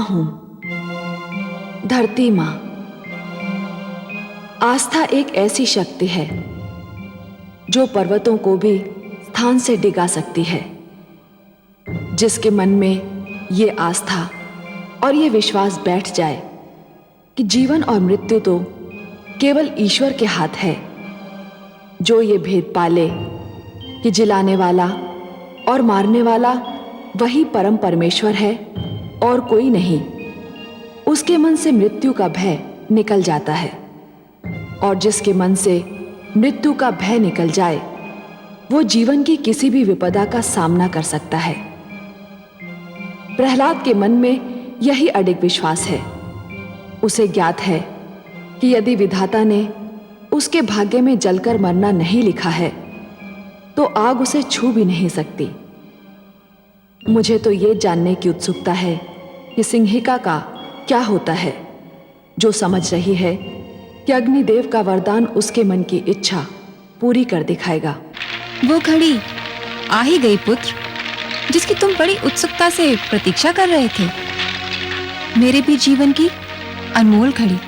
हूं, धरती मां। आस्था एक ऐसी शक्ति है जो पर्वतों को भी स्थान से डिगा सकती है। जिसके मन में ये आस्था और ये विश्वास बैठ जाए कि जीवन और मृत्यु तो केवल ईश्वर के हाथ है, जो ये भेद पाले कि जिलाने वाला और मारने वाला वही परम परमेश्वर है और कोई नहीं, उसके मन से मृत्यु का भय निकल जाता है। और जिसके मन से मृत्यु का भय निकल जाए वो जीवन की किसी भी विपदा का सामना कर सकता है। प्रहलाद के मन में यही अडिग विश्वास है। उसे ज्ञात है कि यदि विधाता ने उसके भाग्य में जलकर मरना नहीं लिखा है तो आग उसे छू भी नहीं सकती। मुझे तो ये जानने की उत्सुकता है कि सिंहिका का क्या होता है, जो समझ रही है कि अग्निदेव का वरदान उसके मन की इच्छा पूरी कर दिखाएगा। वो घड़ी आ ही गई पुत्र, जिसकी तुम बड़ी उत्सुकता से प्रतीक्षा कर रहे थे। मेरे भी जीवन की अनमोल घड़ी,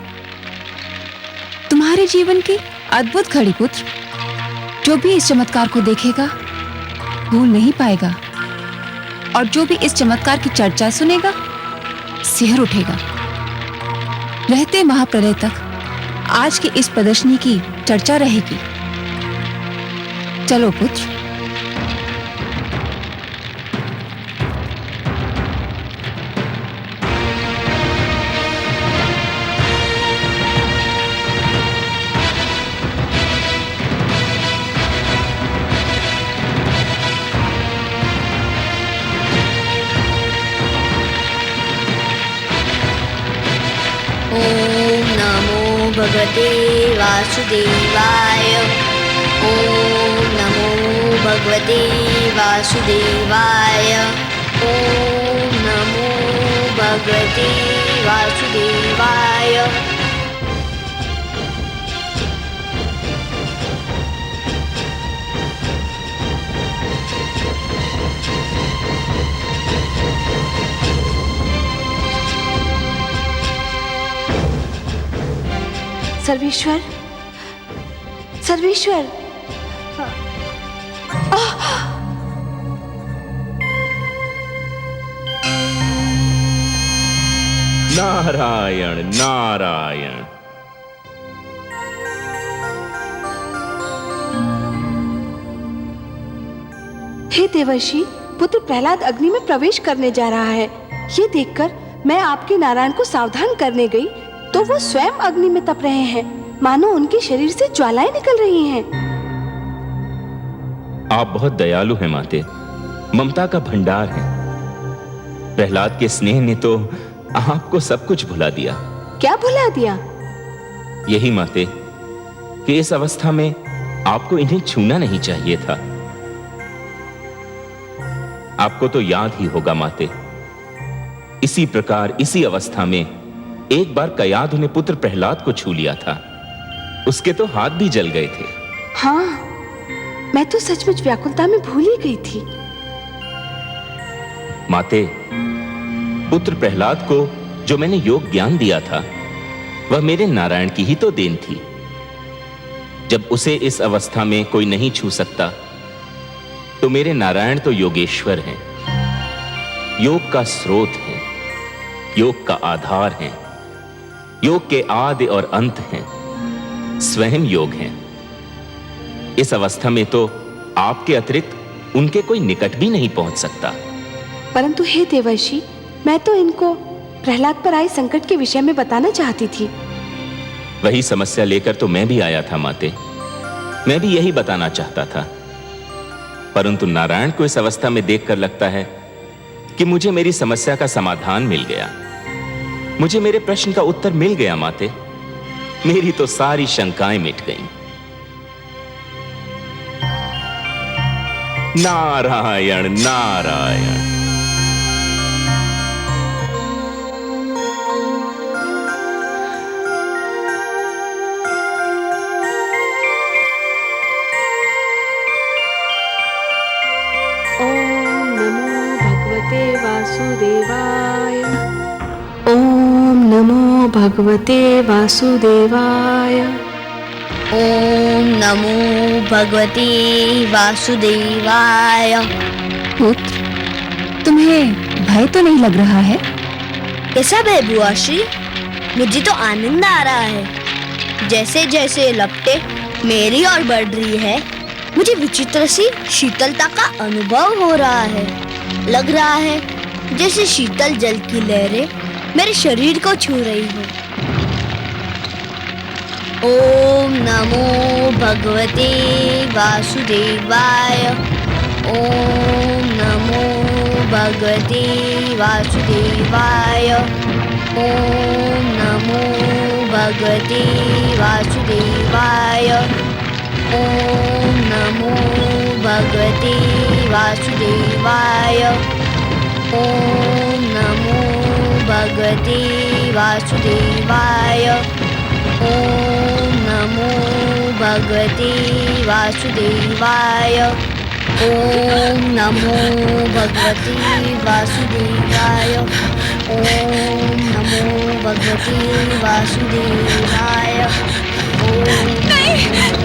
तुम्हारे जीवन की अद्भुत घड़ी पुत्र। जो भी इस चमत्कार को देखेगा भूल नहीं पाएगा, और जो भी इस चमत्कार की चर्चा सुनेगा सिहर उठेगा। रहते महाप्रलय तक आज की इस प्रदर्शनी की चर्चा रहेगी। चलो पुत्र। ओम नमो भगवते वासुदेवाय। ओम नमो भगवते वासुदेवाय। ओम नमो भगवते वासुदेवाय। सर्वेश्वर, सर्वेश्वर, नारायण नारायण। हे देवर्षि, पुत्र प्रहलाद अग्नि में प्रवेश करने जा रहा है। ये देखकर मैं आपके नारायण को सावधान करने गई तो वो स्वयं अग्नि में तप रहे हैं, मानो उनके शरीर से ज्वालाएं निकल रही हैं। आप बहुत दयालु हैं माते, ममता का भंडार है। प्रहलाद के स्नेह ने तो आपको सब कुछ भुला दिया। क्या भुला दिया? यही माते कि इस अवस्था में आपको इन्हें छूना नहीं चाहिए था। आपको तो याद ही होगा माते, इसी प्रकार इसी अवस्था में एक बार कयाधु ने पुत्र प्रहलाद को छू लिया था। उसके तो हाथ भी जल गए थे। हाँ, मैं तो सचमुच व्याकुलता में भूल ही गई थी। माते, पुत्र प्रहलाद को जो मैंने योग ज्ञान दिया था वह मेरे नारायण की ही तो देन थी। जब उसे इस अवस्था में कोई नहीं छू सकता तो मेरे नारायण तो योगेश्वर हैं, योग का स्रोत है, योग का आधार है, योग के आदि और अंत हैं, स्वयं योग हैं। इस अवस्था में तो आपके अतिरिक्त उनके कोई निकट भी नहीं पहुंच सकता। परंतु हे देवर्षि, मैं तो इनको प्रहलाद पर आए संकट के विषय में बताना चाहती थी। वही समस्या लेकर तो मैं भी आया था माते। मैं भी यही बताना चाहता था, परंतु नारायण को इस अवस्था में देखकर लगता है कि मुझे मेरी समस्या का समाधान मिल गया, मुझे मेरे प्रश्न का उत्तर मिल गया माते। मेरी तो सारी शंकाएं मिट गईं। नारायण नारायण। ओम नमो भगवते वासुदेवाय। नमो भगवते वासुदेवाय। ओम नमो भगवते वासुदेवाय। पुत्र, तुम्हें भय तो नहीं लग रहा है? कैसा भय बुआ श्री? मुझे तो आनंद आ रहा है। जैसे जैसे लपटें मेरी ओर बढ़ रही है, मुझे विचित्र सी शीतलता का अनुभव हो रहा है। लग रहा है जैसे शीतल जल की लहरें मेरे शरीर को छू रही हो। ओम नमो भगवते वासुदेवाय। ओम नमो भगवते वासुदेवाय। ओम नमो भगवते वासुदेवाय। ओम नमो भगवते वासुदेवाय। ओम नमो भगवते वासुदेवाय। ओम नमो भगवते वासुदेवाय। ओम नमो भगवते वासुदेवाय। ओम नमो भगवते वासुदेवाय। ओम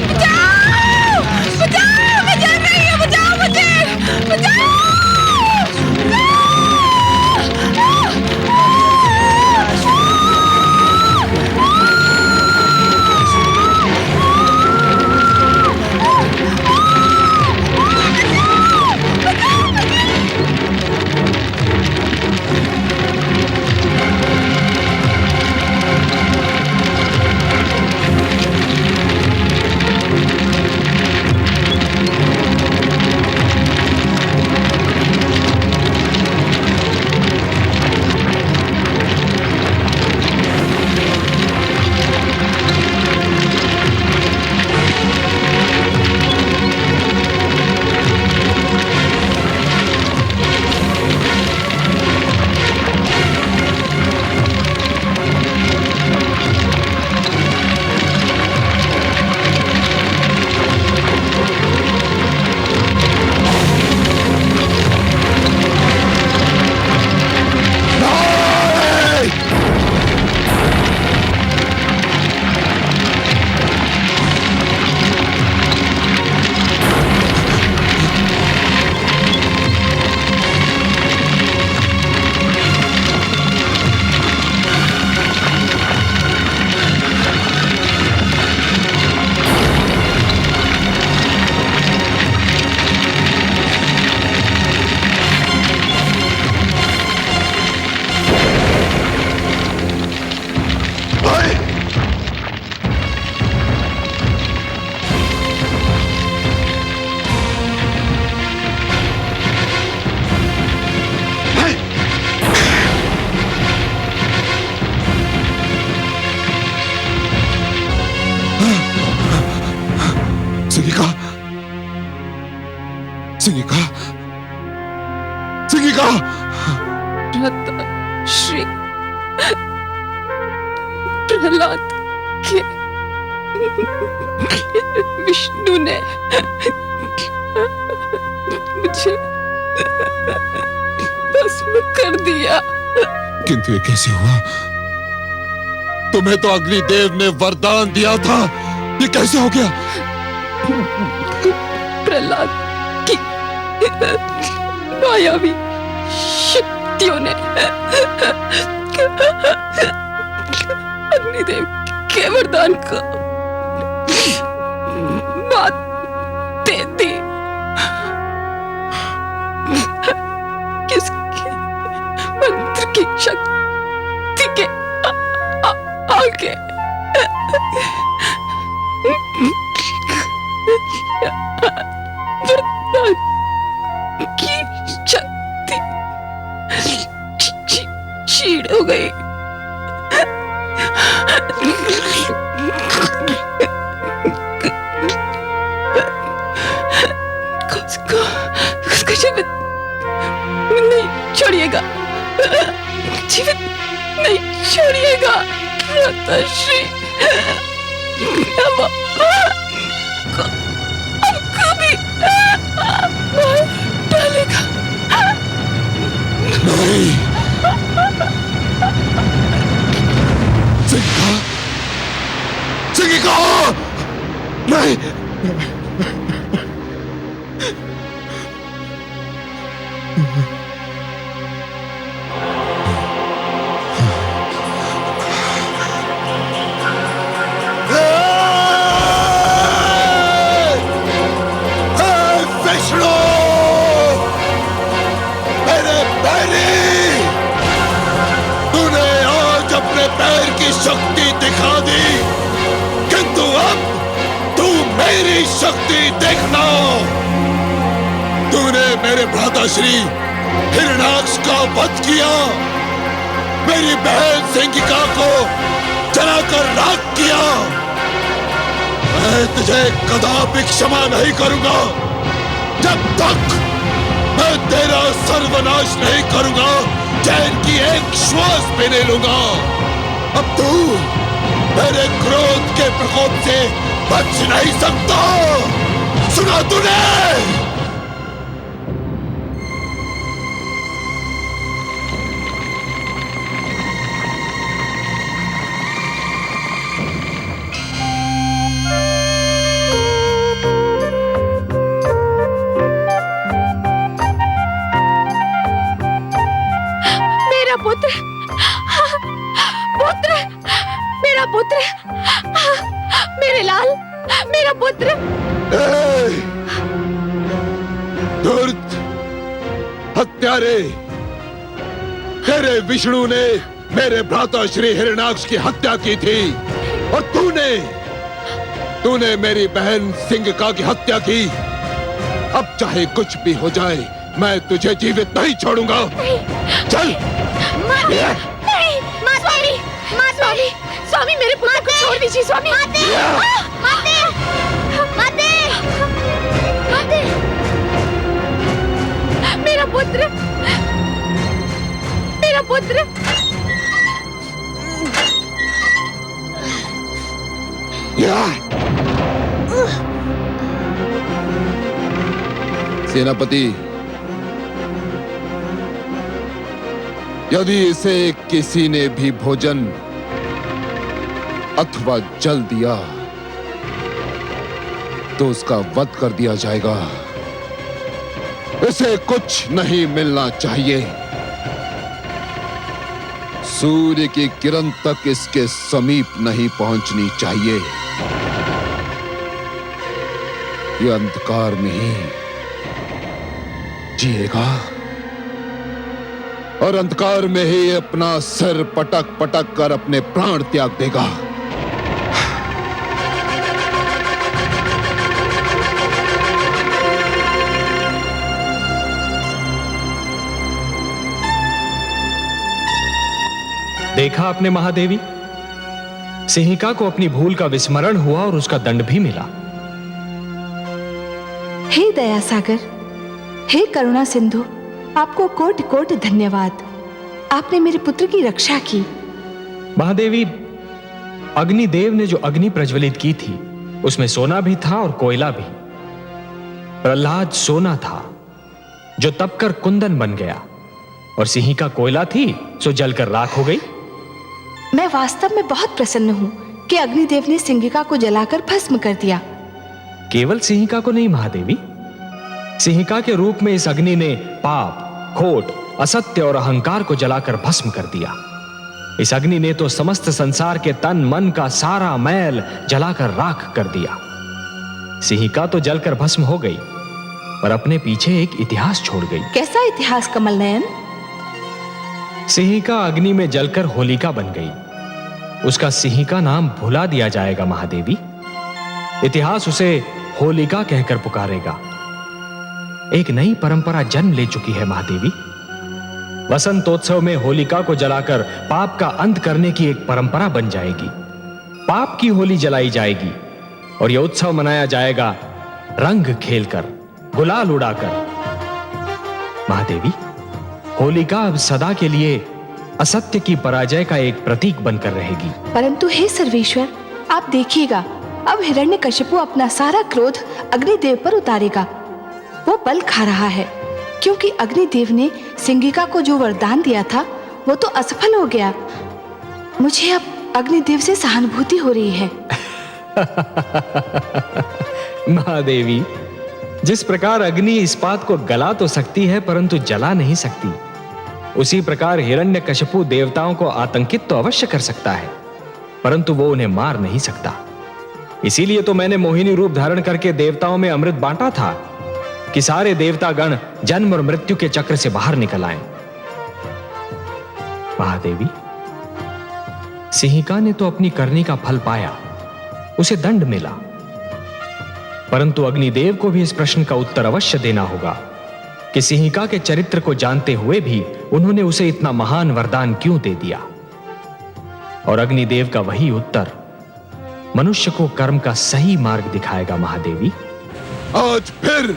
बचाओ! बचाओ! मैं जल रही हूँ! बचाओ मुझे! बचाओ! सिंगिका, सिंगिका! श्री प्रहलाद के विष्णु ने मुझे भस्म कर दिया। किंतु ये कैसे हुआ? तुम्हें तो अग्निदेव ने वरदान दिया था, ये कैसे हो गया? प्रहलाद की मायावी शक्तियों ने अग्निदेव के वरदान को मात दे दी। किसके मंत्र की शक्ति के आगे वरदान की शक्ति क्षीण हो गई। उसको जीवित नहीं छोड़िएगा, जीवित नहीं छोड़िएगा। माताश्री हमको भी मार डालेगा। नहीं, कहा नहीं। विष्णु, मेरे पैरी, तूने आज अपने पैर की शक्ति दिखा दी, किंतु अब तू मेरी शक्ति देखना। तूने मेरे भ्राताश्री हिरण्याक्ष का वध किया, मेरी बहन सिंगिका को जलाकर राख किया। मैं तुझे कदापि क्षमा नहीं करूंगा जब तक मैं तेरा सर्वनाश नहीं करूंगा, चैन की एक श्वास भी नहीं लूंगा। अब तू मेरे क्रोध के प्रकोप से बच नहीं सकता, सुना तूने? पुत्र, पुत्र, मेरा पुत्र, मेरे लाल, मेरा पुत्र। धूर्त, हत्यारे, तेरे विष्णु ने मेरे भ्राता श्री हिरण्याक्ष की हत्या की थी और तूने मेरी बहन सिंगिका की हत्या की। अब चाहे कुछ भी हो जाए, मैं तुझे जीवित नहीं छोड़ूंगा। चल। नहीं, स्वामी, स्वामी, स्वामी, मेरे पुत्र को छोड़ दीजिए स्वामी। मेरा पुत्र, मेरा पुत्र। सेनापति, यदि इसे किसी ने भी भोजन अथवा जल दिया तो उसका वध कर दिया जाएगा। इसे कुछ नहीं मिलना चाहिए। सूर्य की किरण तक इसके समीप नहीं पहुंचनी चाहिए। ये अंधकार में ही जिएगा और अंधकार में ही अपना सिर पटक पटक कर अपने प्राण त्याग देगा। देखा आपने महादेवी, सिंहिका को अपनी भूल का विस्मरण हुआ और उसका दंड भी मिला। हे दया सागर, हे करुणा सिंधु, आपको कोटि कोटि धन्यवाद। आपने मेरे पुत्र की रक्षा की। महादेवी, अग्निदेव ने जो अग्नि प्रज्वलित की थी उसमें सोना भी था और कोयला भी। प्रहलाद सोना था जो तपकर कुंदन बन गया और सिंहिका कोयला थी सो जलकर राख हो गई। मैं वास्तव में बहुत प्रसन्न हूं कि अग्निदेव ने सिंहिका को जलाकर भस्म कर दिया। केवल सिंहिका को नहीं महादेवी, सिंहिका के रूप में इस अग्नि ने पाप, खोट, असत्य और अहंकार को जलाकर भस्म कर दिया। इस अग्नि ने तो समस्त संसार के तन मन का सारा मैल जलाकर राख कर दिया। सिंहिका तो जलकर भस्म हो गई पर अपने पीछे एक इतिहास छोड़ गई। कैसा इतिहास कमल नयन? सिंहिका अग्नि में जलकर होलिका बन गई। उसका सिंहिका नाम भुला दिया जाएगा महादेवी। इतिहास उसे होलिका कहकर पुकारेगा। एक नई परंपरा जन्म ले चुकी है महादेवी। वसंतोत्सव में होलिका को जलाकर पाप का अंत करने की एक परंपरा बन जाएगी। पाप की होली जलाई जाएगी और यह उत्सव मनाया जाएगा रंग खेलकर, गुलाल उड़ाकर। महादेवी, होलिका अब सदा के लिए असत्य की पराजय का एक प्रतीक बनकर रहेगी। परंतु हे सर्वेश्वर, आप देखिएगा, अब हिरण्यकशिपु अपना सारा क्रोध अग्निदेव पर उतारेगा। वो बल खा रहा है क्योंकि अग्निदेव ने सिंगिका को जो वरदान दिया था वो तो असफल हो गया। मुझे अब अग्निदेव से सहानुभूति हो रही है। महादेवी, जिस प्रकार अग्नि इस्पात को गला तो सकती है परंतु जला नहीं सकती, उसी प्रकार हिरण्यकशिपु देवताओं को आतंकित तो अवश्य कर सकता है, परंतु वो उन्हें मार नहीं सकता। इसीलिए तो मैंने मोहिनी रूप धारण करके देवताओं में अमृत बांटा था कि सारे देवतागण जन्म और मृत्यु के चक्र से बाहर निकल आए। महादेवी, सिंहिका ने तो अपनी करनी का फल पाया, उसे दंड मिला, परंतु अग्निदेव को भी इस प्रश्न का उत्तर अवश्य देना होगा कि सिंहिका के चरित्र को जानते हुए भी उन्होंने उसे इतना महान वरदान क्यों दे दिया। और अग्निदेव का वही उत्तर मनुष्य को कर्म का सही मार्ग दिखाएगा। महादेवी, आज फिर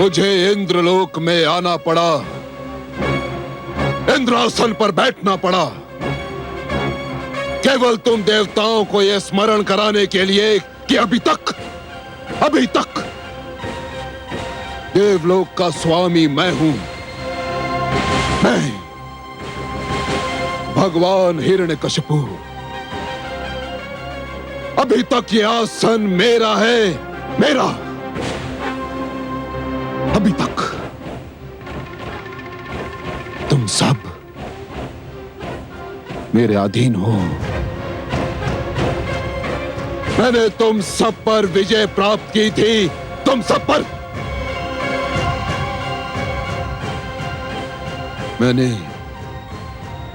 मुझे इंद्रलोक में आना पड़ा, इंद्रासन पर बैठना पड़ा, केवल तुम देवताओं को यह स्मरण कराने के लिए कि अभी तक देवलोक का स्वामी मैं हूं। मैं भगवान हिरण्यकशिपु, अभी तक यह आसन मेरा है, मेरा। अभी तक तुम सब मेरे अधीन हो। मैंने तुम सब पर विजय प्राप्त की थी, तुम सब पर। मैंने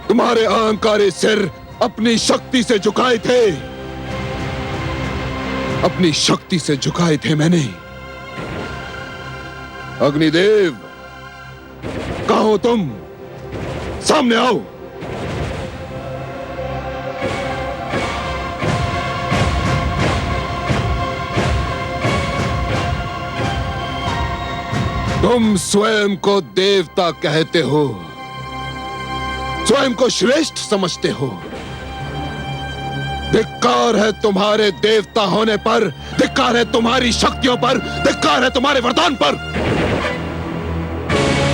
तुम्हारे अहंकारी सिर अपनी शक्ति से झुकाए थे, अपनी शक्ति से झुकाए थे मैंने। अग्निदेव, कहाँ हो तुम? सामने आओ। तुम स्वयं को देवता कहते हो, स्वयं को श्रेष्ठ समझते हो। धिक्कार है तुम्हारे देवता होने पर, धिक्कार है तुम्हारी शक्तियों पर, धिक्कार है तुम्हारे वरदान पर।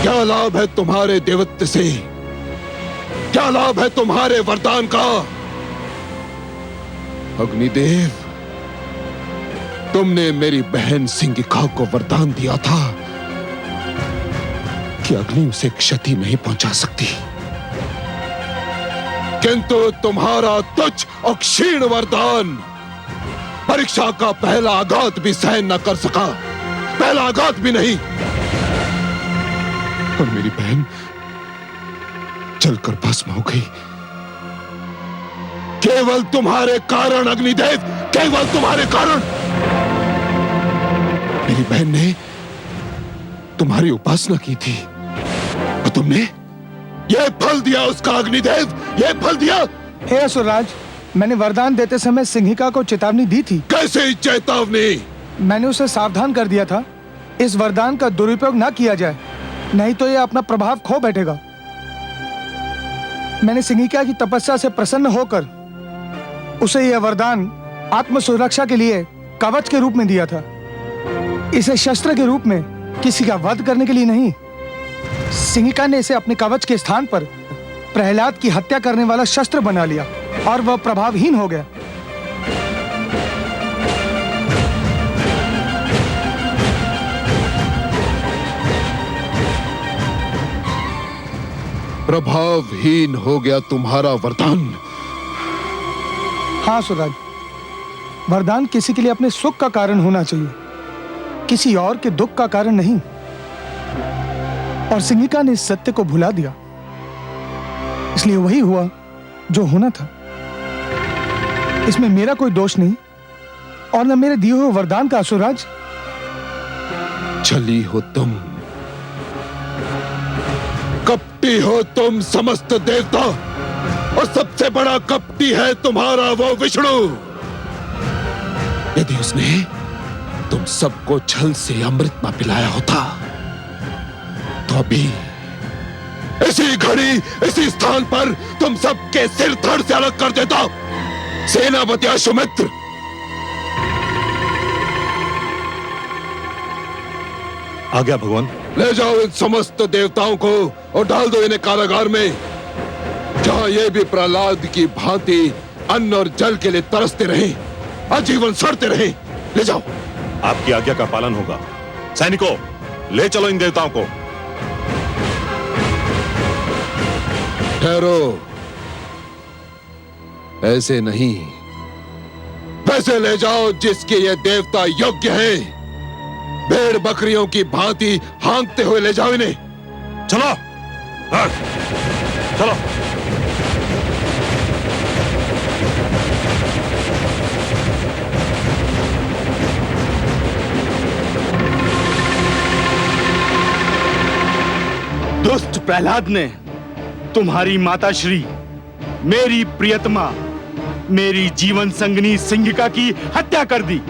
क्या लाभ है तुम्हारे देवत्व से? क्या लाभ है तुम्हारे वरदान का? अग्निदेव, तुमने मेरी बहन सिंहिका को वरदान दिया था कि अग्नि उसे क्षति नहीं पहुंचा सकती, किंतु तुम्हारा तुच्छ और क्षीण वरदान परीक्षा का पहला आघात भी सहन न कर सका, पहला आघात भी नहीं। और मेरी बहन जलकर भस्म हो गई, केवल तुम्हारे कारण। अग्निदेव, केवल तुम्हारे कारण। मेरी बहन ने तुम्हारी उपासना की थी और तुमने यह फल दिया उसका। अग्निदेव, यह फल दिया। हे असुरराज, मैंने वरदान देते समय सिंहिका को चेतावनी दी थी। कैसे चेतावनी? मैंने उसे सावधान कर दिया था, इस वरदान का दुरुपयोग न किया जाए, नहीं तो यह अपना प्रभाव खो बैठेगा। मैंने सिंहिका की तपस्या से प्रसन्न होकर उसे यह वरदान आत्म सुरक्षा के लिए कवच के रूप में दिया था, इसे शस्त्र के रूप में किसी का वध करने के लिए नहीं। सिंहिका ने इसे अपने कवच के स्थान पर प्रहलाद की हत्या करने वाला शस्त्र बना लिया और वह प्रभावहीन हो गया। प्रभावहीन हो गया तुम्हारा वरदान? हाँ सुराज, वरदान किसी के लिए अपने सुख का कारण होना चाहिए, किसी और के दुख का कारण नहीं। और सिंहिका ने इस सत्य को भुला दिया, इसलिए वही हुआ जो होना था। इसमें मेरा कोई दोष नहीं और न मेरे दिए हुए वरदान का। असुरराज, छली हो तुम, कपटी हो तुम समस्त देवता, और सबसे बड़ा कपटी है तुम्हारा वो विष्णु। यदि उसने तुम सबको छल से अमृत न पिलाया होता तो अभी इसी घड़ी इसी स्थान पर तुम सबके सिर धड़ से अलग कर देता। सेनापति अश्वमित्र, आ गया भगवान। ले जाओ इन समस्त देवताओं को और डाल दो इन्हें कारागार में, जहां ये भी प्रहलाद की भांति अन्न और जल के लिए तरसते रहें, आजीवन सड़ते रहें। ले जाओ। आपकी आज्ञा का पालन होगा। सैनिकों, ले चलो इन देवताओं को। ठहरो, ऐसे नहीं, वैसे ले जाओ जिसके ये देवता योग्य है। भेड़ बकरियों की भांति हाँकते हुए ले जाओ इन्हें। चलो, हाँ, चलो। दुष्ट प्रहलाद ने तुम्हारी माता श्री, मेरी प्रियतमा, मेरी जीवन संगनी सिंहिका की हत्या कर दी।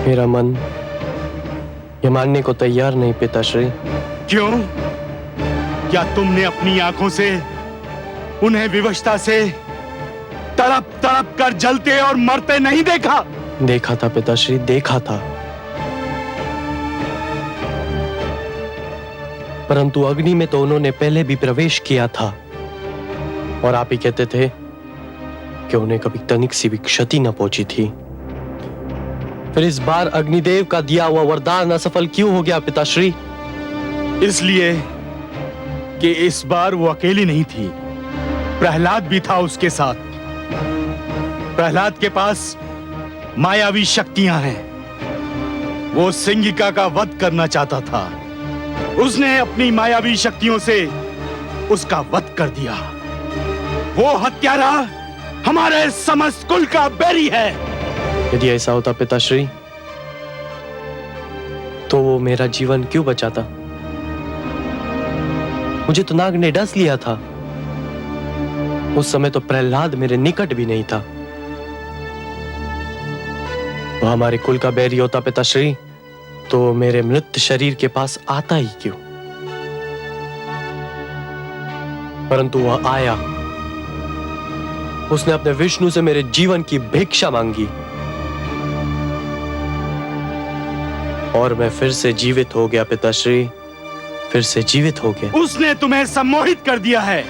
मेरा मन ये मानने को तैयार नहीं पिताश्री। क्यों? क्या तुमने अपनी आंखों से उन्हें विवशता से तड़प तड़प कर जलते और मरते नहीं देखा? देखा था पिताश्री, देखा था। परंतु अग्नि में तो उन्होंने पहले भी प्रवेश किया था और आप ही कहते थे कि उन्हें कभी तनिक सी भी क्षति न पहुंची थी। फिर इस बार अग्निदेव का दिया हुआ वरदान असफल क्यों हो गया पिताश्री? इसलिए कि इस बार वो अकेली नहीं थी, प्रहलाद भी था उसके साथ। प्रहलाद के पास मायावी शक्तियां हैं। वो सिंहिका का वध करना चाहता था। उसने अपनी मायावी शक्तियों से उसका वध कर दिया। वो हत्यारा हमारे समस्त कुल का बैरी है। यदि ऐसा होता पिताश्री, तो वो मेरा जीवन क्यों बचाता? मुझे तो नाग ने डस लिया था। उस समय तो प्रहलाद मेरे निकट भी नहीं था। वो हमारे कुल का बैरी होता पिताश्री, तो मेरे मृत शरीर के पास आता ही क्यों? परंतु वह आया। उसने अपने विष्णु से मेरे जीवन की भिक्षा मांगी और मैं फिर से जीवित हो गया पिताश्री, फिर से जीवित हो गया। उसने तुम्हें सम्मोहित कर दिया है।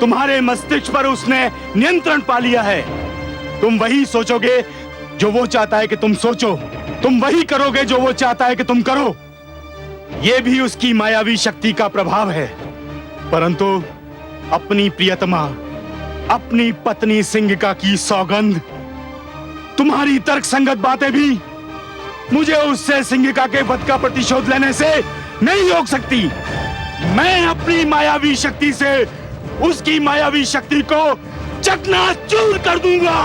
तुम्हारे मस्तिष्क पर उसने नियंत्रण पा लिया है। तुम वही सोचोगे जो वो चाहता है कि तुम सोचो। तुम वही करोगे जो वो चाहता है कि तुम करो। यह भी उसकी मायावी शक्ति का प्रभाव है। परंतु अपनी प्रियतमा, अपनी पत्नी सिंहिका की सौगंध, तुम्हारी तर्कसंगत बातें भी मुझे उससे सिंहिका के वध का प्रतिशोध लेने से नहीं रोक सकती। मैं अपनी मायावी शक्ति से उसकी मायावी शक्ति को चकनाचूर कर दूंगा।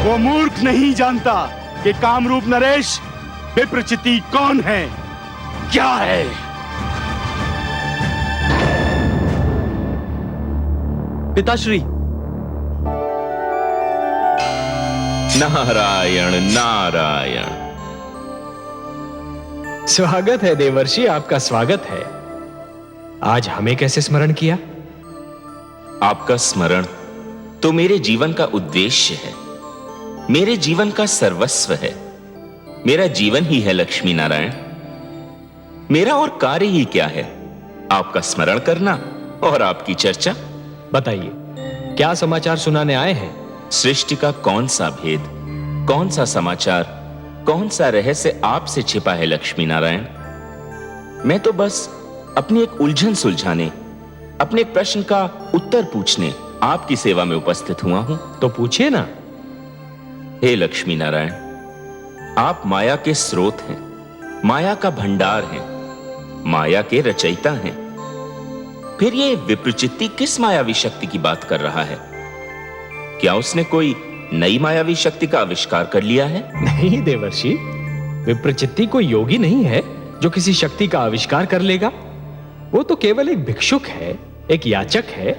वो मूर्ख नहीं जानता कि कामरूप नरेश विप्रचिति कौन है, क्या है। पिताश्री, नारायण नारायण। स्वागत है देवर्षि, आपका स्वागत है। आज हमें कैसे स्मरण किया? आपका स्मरण तो मेरे जीवन का उद्देश्य है, मेरे जीवन का सर्वस्व है। मेरा जीवन ही है लक्ष्मी नारायण। मेरा और कार्य ही क्या है? आपका स्मरण करना और आपकी चर्चा। बताइए, क्या समाचार सुनाने आए हैं? सृष्टि का कौन सा भेद, कौन सा समाचार, कौन सा रहस्य आपसे छिपा है लक्ष्मी नारायण? मैं तो बस अपनी एक उलझन सुलझाने, अपने एक प्रश्न का उत्तर पूछने आपकी सेवा में उपस्थित हुआ हूं। तो पूछिए ना। हे लक्ष्मी नारायण, आप माया के स्रोत हैं, माया का भंडार हैं, माया के रचयिता हैं। फिर ये विप्रचित्ति किस मायावी शक्ति की बात कर रहा है? क्या उसने कोई नई मायावी शक्ति का आविष्कार कर लिया है? नहीं देवर्षि, विप्रचित्ति कोई योगी नहीं है जो किसी शक्ति का आविष्कार कर लेगा। वो तो केवल एक भिक्षुक है, एक याचक है।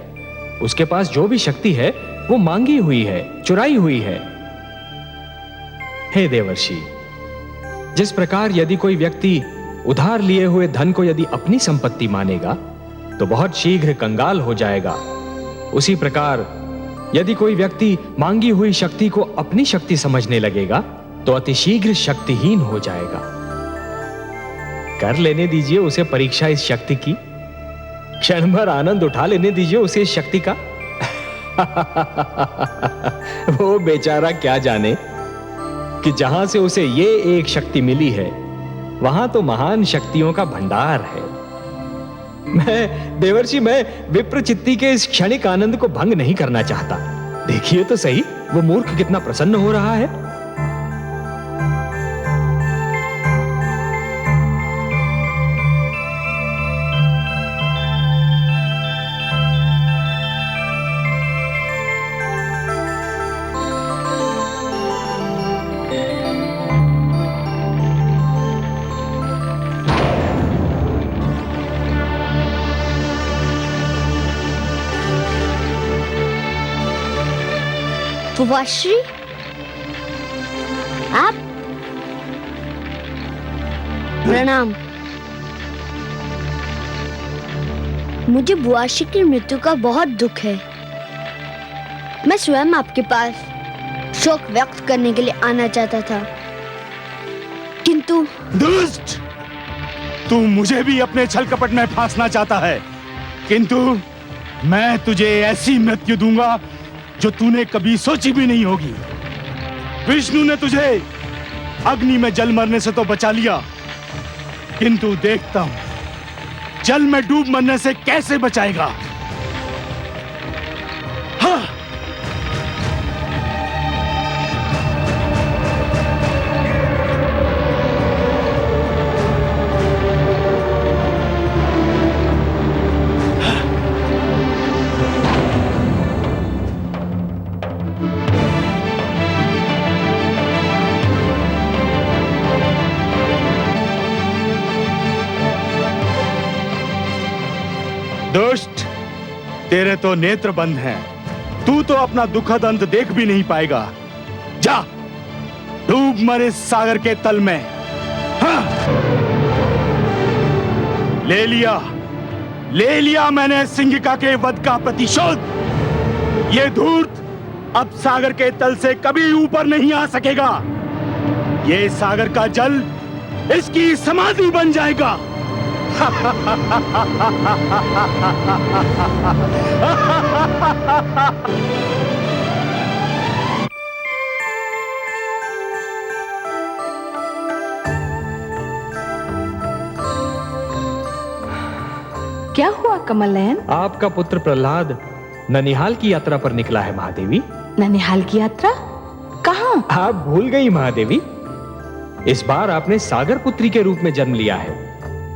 उसके पास जो भी शक्ति है वो मांगी हुई है, चुराई हुई है। हे देवर्षि, जिस प्रकार यदि कोई व्यक्ति उधार लिए हुए धन को यदि अपनी संपत्ति मानेगा तो बहुत शीघ्र कंगाल हो जाएगा, उसी प्रकार यदि कोई व्यक्ति मांगी हुई शक्ति को अपनी शक्ति समझने लगेगा तो अतिशीघ्र शक्तिहीन हो जाएगा। कर लेने दीजिए उसे परीक्षा इस शक्ति की। क्षण भर आनंद उठा लेने दीजिए उसे इस शक्ति का। वो बेचारा क्या जाने कि जहां से उसे ये एक शक्ति मिली है वहां तो महान शक्तियों का भंडार है। मैं विप्रचित्ती के इस क्षणिक आनंद को भंग नहीं करना चाहता। देखिए तो सही, वो मूर्ख कितना प्रसन्न हो रहा है। बुआश्री, आप? प्रणाम। मुझे बुआश्री की मृत्यु का बहुत दुख है। मैं स्वयं आपके पास शोक व्यक्त करने के लिए आना चाहता था, किंतु दुष्ट, तू मुझे भी अपने छल कपट में फांसना चाहता है, किंतु मैं तुझे ऐसी मृत्यु दूंगा जो तूने कभी सोची भी नहीं होगी। विष्णु ने तुझे अग्नि में जल मरने से तो बचा लिया, किंतु देखता हूं जल में डूब मरने से कैसे बचाएगा। हाँ। दुष्ट, तेरे तो नेत्र बंद हैं। तू तो अपना दुखद अंत देख भी नहीं पाएगा। जा, डूब मर इस सागर के तल में। हाँ। ले लिया मैंने सिंहिका के वध का प्रतिशोध। ये धूर्त अब सागर के तल से कभी ऊपर नहीं आ सकेगा। ये सागर का जल इसकी समाधि बन जाएगा। क्या हुआ कमल नयन? आपका पुत्र प्रहलाद ननिहाल की यात्रा पर निकला है महादेवी। ननिहाल की यात्रा? कहाँ? आप भूल गई महादेवी, इस बार आपने सागर पुत्री के रूप में जन्म लिया है,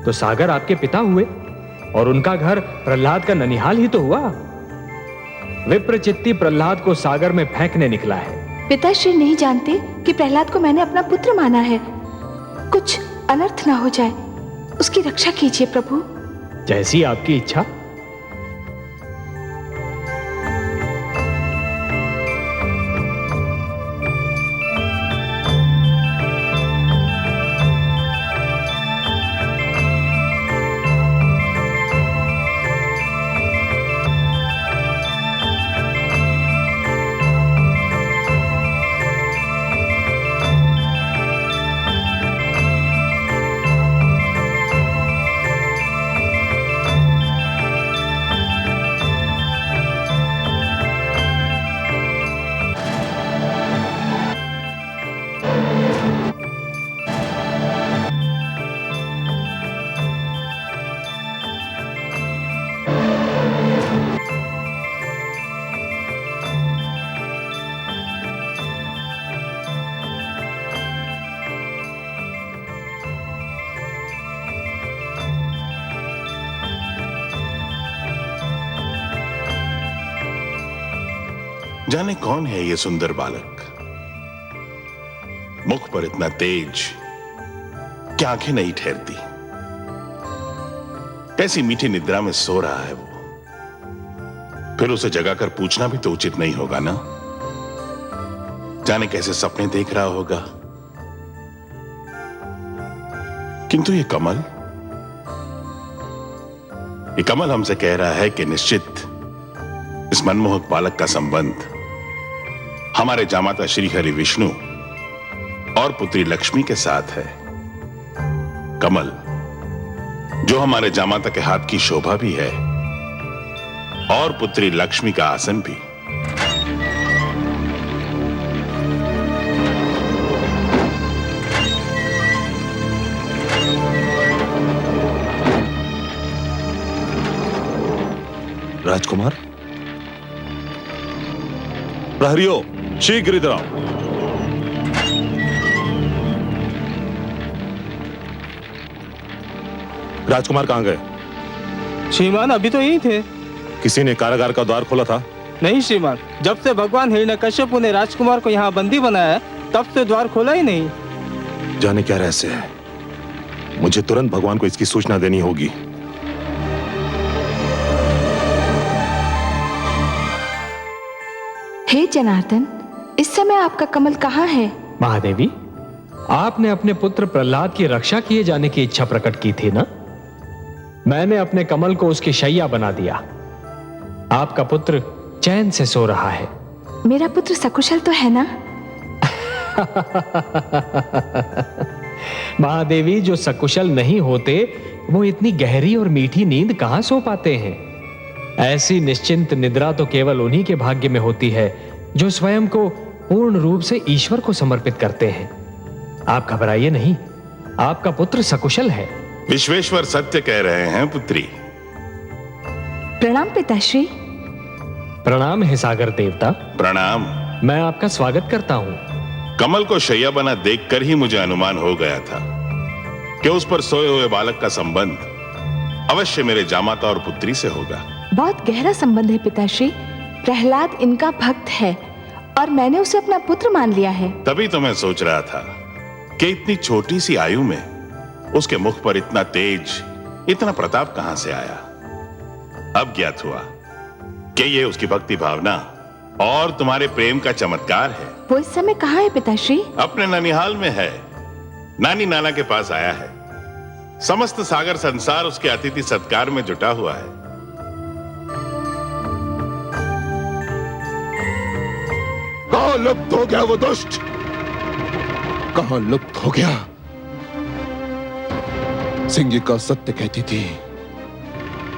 तो सागर आपके पिता हुए और उनका घर प्रहलाद का ननिहाल ही तो हुआ। विप्रचित्ती प्रहलाद को सागर में फेंकने निकला है। पिताश्री नहीं जानते कि प्रहलाद को मैंने अपना पुत्र माना है। कुछ अनर्थ ना हो जाए, उसकी रक्षा कीजिए प्रभु। जैसी आपकी इच्छा। जाने कौन है ये सुंदर बालक, मुख पर इतना तेज कि आंखें नहीं ठहरती। कैसी मीठी निद्रा में सो रहा है वो। फिर उसे जगाकर पूछना भी तो उचित नहीं होगा ना। जाने कैसे सपने देख रहा होगा। किंतु ये कमल हमसे कह रहा है कि निश्चित इस मनमोहक बालक का संबंध हमारे जामाता श्री हरि विष्णु और पुत्री लक्ष्मी के साथ है। कमल, जो हमारे जामाता के हाथ की शोभा भी है, और पुत्री लक्ष्मी का आसन भी। राजकुमार, प्रहरियो, शीघ्र इधर आओ। राजकुमार कहां गए? श्रीमान अभी तो यही थे। किसी ने कारागार का द्वार खोला था? नहीं श्रीमान, जब से भगवान हिरण्यकश्यप ने राजकुमार को यहाँ बंदी बनाया है, तब से द्वार खोला ही नहीं। जाने क्या रहस्य है, मुझे तुरंत भगवान को इसकी सूचना देनी होगी। हे जनार्दन, इस समय आपका कमल कहाँ है? महादेवी, आपने अपने पुत्र प्रहलाद की रक्षा किए जाने की इच्छा प्रकट की थी ना? मैंने अपने कमल को उसकी शैया बना दिया। आपका पुत्र चैन से सो रहा है। मेरा पुत्र सकुशल तो है ना? महादेवी, जो सकुशल नहीं होते वो इतनी गहरी और मीठी नींद कहां सो पाते हैं? ऐसी निश्चिंत निद्रा तो केवल उन्हीं के भाग्य में होती है जो स्वयं को पूर्ण रूप से ईश्वर को समर्पित करते हैं। आप घबराइए नहीं, आपका पुत्र सकुशल है। विश्वेश्वर सत्य कह रहे हैं पुत्री। प्रणाम पिताश्री। प्रणाम हे सागर देवता। प्रणाम। मैं आपका स्वागत करता हूं। कमल को शैया बना देखकर ही मुझे अनुमान हो गया था कि उस पर सोए हुए बालक का संबंध अवश्य मेरे जामाता और पुत्री से होगा। बहुत गहरा संबंध है पिताश्री। प्रहलाद इनका भक्त है और मैंने उसे अपना पुत्र मान लिया है। तभी तो मैं सोच रहा था कि इतनी छोटी सी आयु में उसके मुख पर इतना तेज, इतना प्रताप कहां से आया। अब ज्ञात हुआ कि ये उसकी भक्ति भावना और तुम्हारे प्रेम का चमत्कार है। वो इस समय कहाँ है पिताश्री? अपने ननिहाल में है, नानी नाना के पास आया है। समस्त सागर संसार उसके अतिथि सत्कार में जुटा हुआ है। कहां लुप्त हो गया वो दुष्ट? कहां लुप्त हो गया? सिंगिका सत्य कहती थी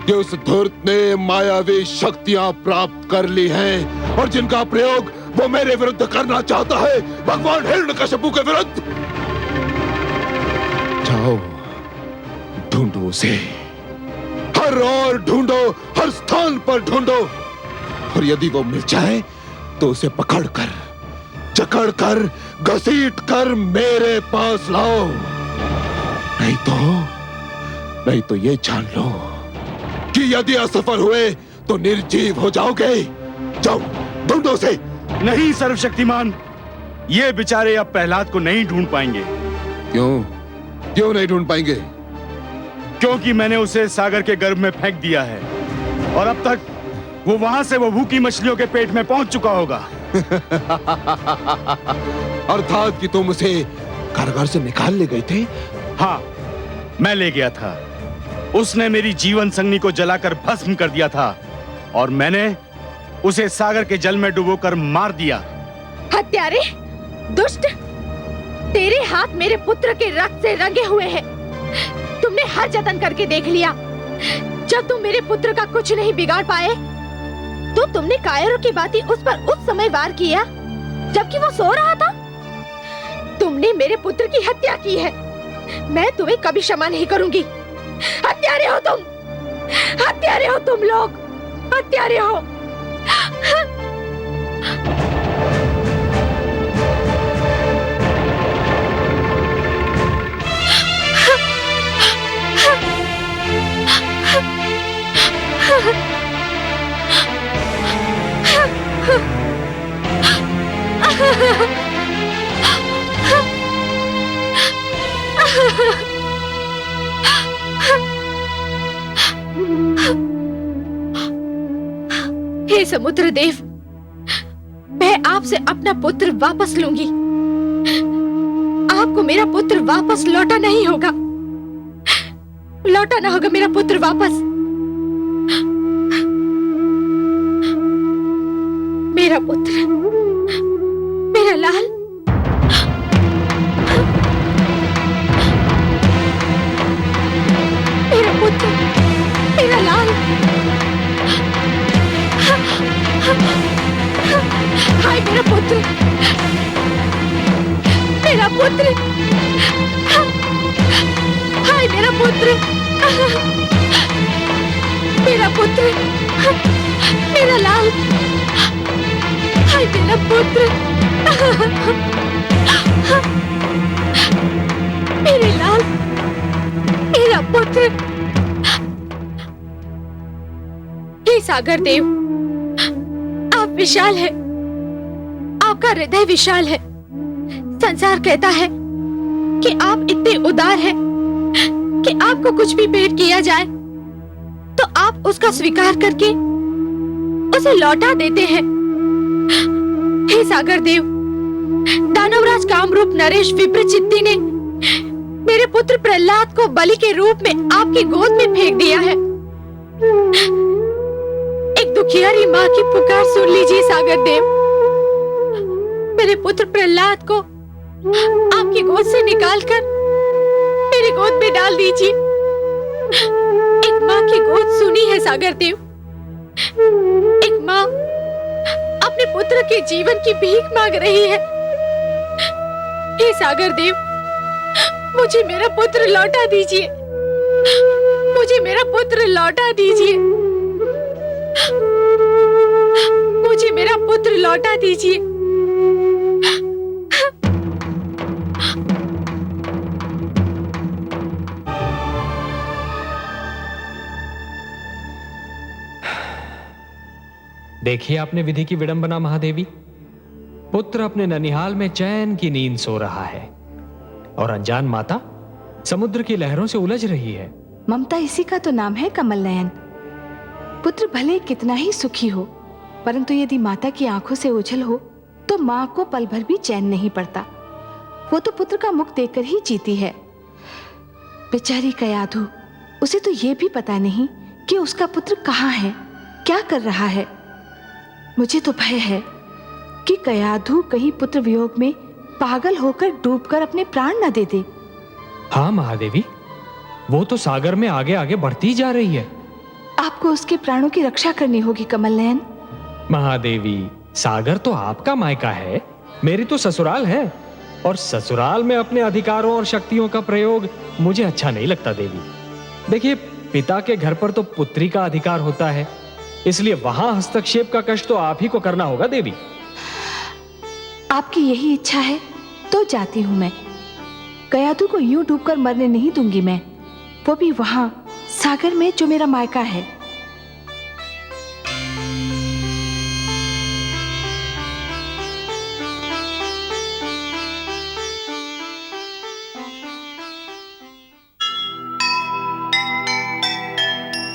कि उस धूर्त ने मायावी शक्तियां प्राप्त कर ली हैं और जिनका प्रयोग वो मेरे विरुद्ध करना चाहता है, भगवान हिरण्यकश्यप के विरुद्ध। जाओ, ढूंढो उसे, हर ओर ढूंढो, हर स्थान पर ढूंढो, और यदि वो मिल जाए तो उसे पकड़कर, जकड़कर, घसीटकर मेरे पास लाओ। नहीं तो ये जान लो कि यदि असफल हुए तो निर्जीव हो जाओगे। जाओ, ढूंढो उसे। नहीं सर्वशक्तिमान, ये बेचारे अब प्रहलाद को नहीं ढूंढ पाएंगे। क्यों नहीं ढूंढ पाएंगे? क्योंकि मैंने उसे सागर के गर्भ में फेंक दिया है और अब तक वो वहां से वो भूखी मछलियों के पेट में पहुंच चुका होगा। अर्थात कि तुम उसे कारागार से निकाल ले गए थे? हाँ, मैं ले गया था। उसने मेरी जीवन संगनी को जलाकर भस्म कर दिया था और मैंने उसे सागर के जल में डुबोकर मार दिया। हत्यारे, दुष्ट, तेरे हाथ मेरे पुत्र के रक्त से रंगे हुए हैं। तुमने हर जतन करके देख लिया। जब तुम मेरे पुत्र का कुछ नहीं बिगाड़ पाए तो तुमने कायरों की भांति उस पर उस समय वार किया जबकि वो सो रहा था। तुमने मेरे पुत्र की हत्या की है। मैं तुम्हें कभी क्षमा नहीं करूंगी। हत्यारे हो तुम, हत्यारे हो तुम लोग, हत्यारे हो। हे समुद्र देव, मैं आपसे अपना पुत्र वापस लूंगी। आपको मेरा पुत्र वापस लौटाना ही होगा। लौटाना होगा मेरा पुत्र वापस। मेरा पुत्र, मेरा लाल। मेरा पुत्र, मेरा लाल। पुत्र, मेरा पुत्र, हाय मेरा पुत्र, मेरा पुत्र, मेरा लाल, हाय मेरा पुत्र, मेरे लाल, मेरा पुत्र। हे सागर देव, आप विशाल है, आपका हृदय विशाल है। संसार कहता है कि आप इतने उदार हैं कि आपको कुछ भी भेंट किया जाए तो आप उसका स्वीकार करके उसे लौटा देते हैं। हे सागर देव, दानवराज कामरूप नरेश विप्रचित्ती ने मेरे पुत्र प्रहलाद को बलि के रूप में आपकी गोद में फेंक दिया है। एक दुखियारी माँ की पुकार सुन लीजिए सागर देव। मेरे पुत्र प्रहलाद को आपकी गोद से निकालकर मेरी गोद में डाल दीजिए। एक माँ की गोद सुनी है सागर देव। एक माँ अपने पुत्र के जीवन की भीख मांग रही है। हे सागर देव, मुझे मेरा पुत्र लौटा दीजिए, मुझे मेरा पुत्र लौटा दीजिए, मुझे मेरा पुत्र लौटा दीजिए। देखिए आपने विधि की विडंबना महादेवी। पुत्र अपने ननिहाल में चैन की नींद सो रहा है और अनजान माता समुद्र की लहरों से उलझ रही है। ममता इसी का तो नाम है कमल नयन। पुत्र भले कितना ही सुखी हो, परंतु यदि माता की आंखों से ओझल हो तो माँ को पल भर भी चैन नहीं पड़ता। वो तो पुत्र का मुख देखकर ही जीती है। बेचारी कयाधु, उसे तो ये भी पता नहीं कि उसका पुत्र कहाँ है, क्या कर रहा है। मुझे तो भय है कि कयाधु कहीं पुत्र वियोग में पागल होकर डूबकर अपने प्राण न दे दे। हाँ महादेवी, वो तो सागर में आगे आगे बढ़ती जा रही है। आपको उसके प्राणों की रक्षा करनी होगी कमल नयन। महादेवी, सागर तो आपका मायका है, मेरी तो ससुराल है, और ससुराल में अपने अधिकारों और शक्तियों का प्रयोग मुझे अच्छा नहीं लगता देवी। देखिए, पिता के घर पर तो पुत्री का अधिकार होता है, इसलिए वहां हस्तक्षेप का कष्ट तो आप ही को करना होगा देवी। आपकी यही इच्छा है तो जाती हूं मैं। कयाधु को यूं डूबकर मरने नहीं दूंगी मैं, वो भी वहां सागर में जो मेरा मायका है।